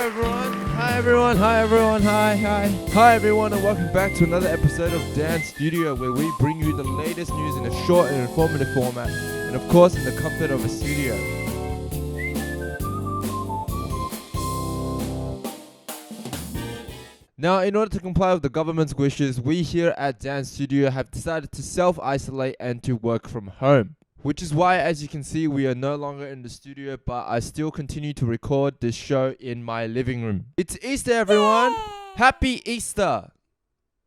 Hi everyone, and welcome back to another episode of Dance Studio, where we bring you the latest news in a short and informative format, and of course in the comfort of a studio. Now, in order to comply with the government's wishes, we here at Dance Studio have decided to self-isolate and to work from home. Which is why, as you can see, we are no longer in the studio, but I still continue to record this show in my living room. It's Easter, everyone! Happy Easter!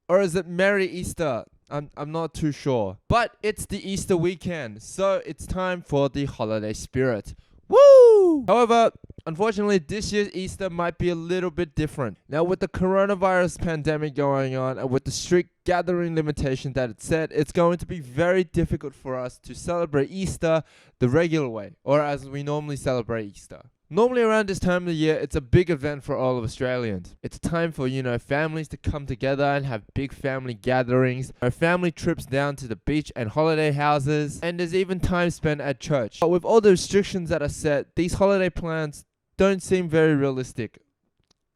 Or is it Merry Easter? I'm not too sure. But it's the Easter weekend, so it's time for the holiday spirit. Woo! However, unfortunately, this year's Easter might be a little bit different. Now, with the coronavirus pandemic going on and with the strict gathering limitation that it set, it's going to be very difficult for us to celebrate Easter the regular way, or as we normally celebrate Easter. Normally around this time of the year, it's a big event for all of Australians. It's time for, families to come together and have big family gatherings, family trips down to the beach and holiday houses, and there's even time spent at church. But with all the restrictions that are set, these holiday plans don't seem very realistic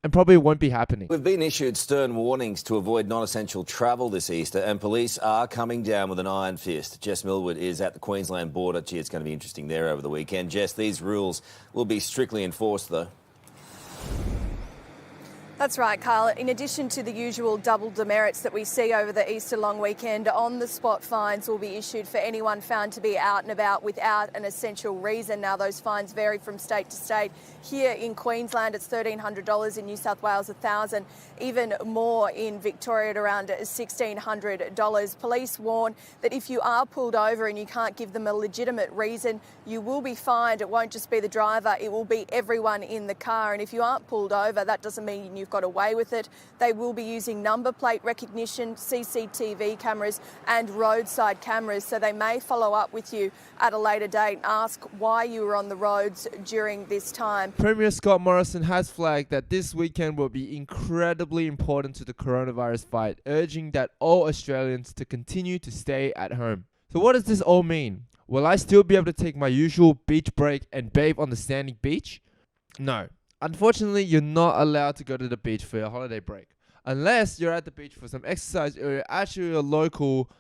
and probably won't be happening. We've been issued stern warnings to avoid non-essential travel this Easter, and police are coming down with an iron fist. Jess Millwood is at the Queensland border. Gee, it's going to be interesting there over the weekend. Jess, these rules will be strictly enforced, though. That's right, Carl. In addition to the usual double demerits that we see over the Easter long weekend, on-the-spot fines will be issued for anyone found to be out and about without an essential reason. Now, those fines vary from state to state. Here in Queensland, it's $1,300. In New South Wales, $1,000. Even more in Victoria at around $1,600. Police warn that if you are pulled over and you can't give them a legitimate reason, you will be fined. It won't just be the driver, it will be everyone in the car. And if you aren't pulled over, that doesn't mean you've got away with it. They will be using number plate recognition, CCTV cameras and roadside cameras, so they may follow up with you at a later date and ask why you were on the roads during this time. Premier Scott Morrison has flagged that this weekend will be incredibly important to the coronavirus fight, urging that all Australians to continue to stay at home. So what does this all mean? Will I still be able to take my usual beach break and bathe on the sandy beach? No. Unfortunately, you're not allowed to go to the beach for your holiday break. Unless you're at the beach for some exercise or you're actually a local,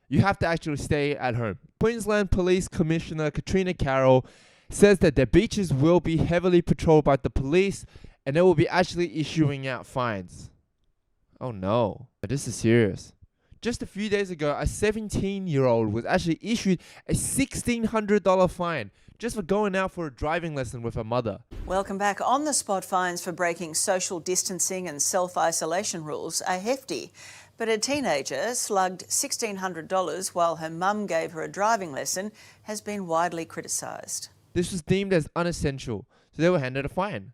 you have to actually stay at home. Queensland Police Commissioner Katrina Carroll says that their beaches will be heavily patrolled by the police and they will be actually issuing out fines. Oh no, this is serious. Just a few days ago, a 17-year-old was actually issued a $1,600 fine just for going out for a driving lesson with her mother. Welcome back. On-the-spot fines for breaking social distancing and self-isolation rules are hefty. But a teenager slugged $1,600 while her mum gave her a driving lesson has been widely criticised. This was deemed as unessential, so they were handed a fine.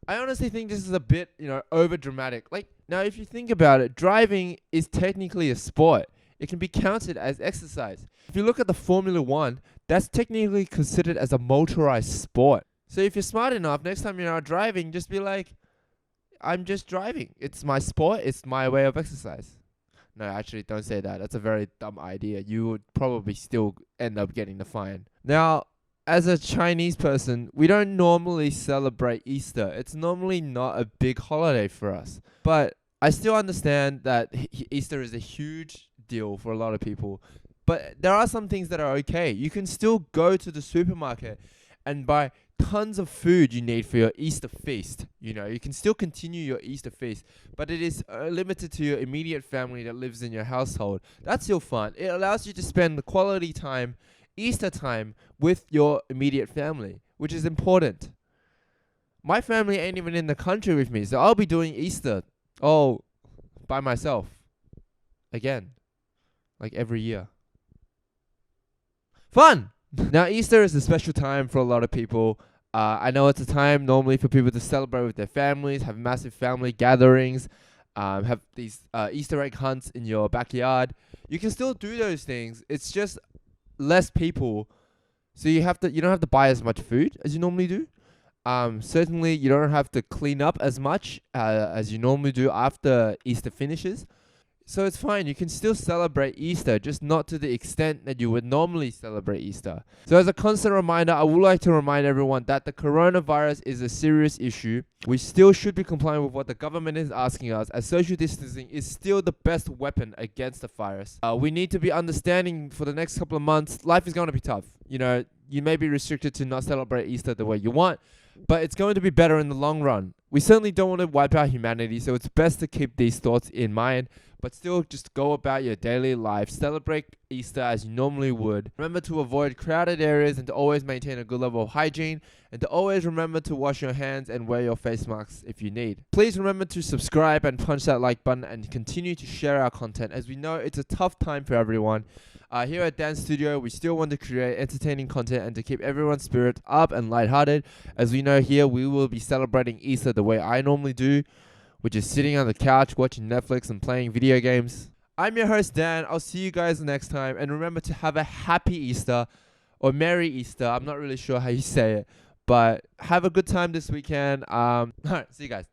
I honestly think this is a bit, over dramatic. Now if you think about it, driving is technically a sport. It can be counted as exercise. If you look at the Formula 1, that's technically considered as a motorized sport. So if you're smart enough, next time you're out driving, just be like, I'm just driving. It's my sport. It's my way of exercise. No, actually, don't say that. That's a very dumb idea. You would probably still end up getting the fine. Now, as a Chinese person, we don't normally celebrate Easter. It's normally not a big holiday for us. But I still understand that Easter is a huge deal for a lot of people. But there are some things that are okay. You can still go to the supermarket and buy tons of food you need for your Easter feast. You can still continue your Easter feast, but it is limited to your immediate family that lives in your household. That's still fun. It allows you to spend the quality time, Easter time, with your immediate family, which is important. My family ain't even in the country with me, so I'll be doing Easter by myself. Again. Like every year. Fun! Now, Easter is a special time for a lot of people. I know it's a time normally for people to celebrate with their families, have massive family gatherings, have these Easter egg hunts in your backyard. You can still do those things. It's just less people, so you don't have to buy as much food as you normally do. Certainly, you don't have to clean up as much as you normally do after Easter finishes. So it's fine. You can still celebrate Easter, just not to the extent that you would normally celebrate Easter. So as a constant reminder, I would like to remind everyone that the coronavirus is a serious issue. We still should be complying with what the government is asking us, as social distancing is still the best weapon against the virus. We need to be understanding for the next couple of months. Life is going to be tough. You know, you may be restricted to not celebrate Easter the way you want, but it's going to be better in the long run. We certainly don't want to wipe out humanity, so it's best to keep these thoughts in mind, but still just go about your daily life. Celebrate Easter as you normally would. Remember to avoid crowded areas and to always maintain a good level of hygiene, and to always remember to wash your hands and wear your face masks if you need. Please remember to subscribe and punch that like button and continue to share our content, as we know it's a tough time for everyone. Here at Dance Studio, we still want to create entertaining content and to keep everyone's spirits up and lighthearted. As we know here, we will be celebrating Easter the way I normally do, which is sitting on the couch, watching Netflix and playing video games. I'm your host, Dan. I'll see you guys next time. And remember to have a happy Easter or Merry Easter. I'm not really sure how you say it, but have a good time this weekend. All right, see you guys.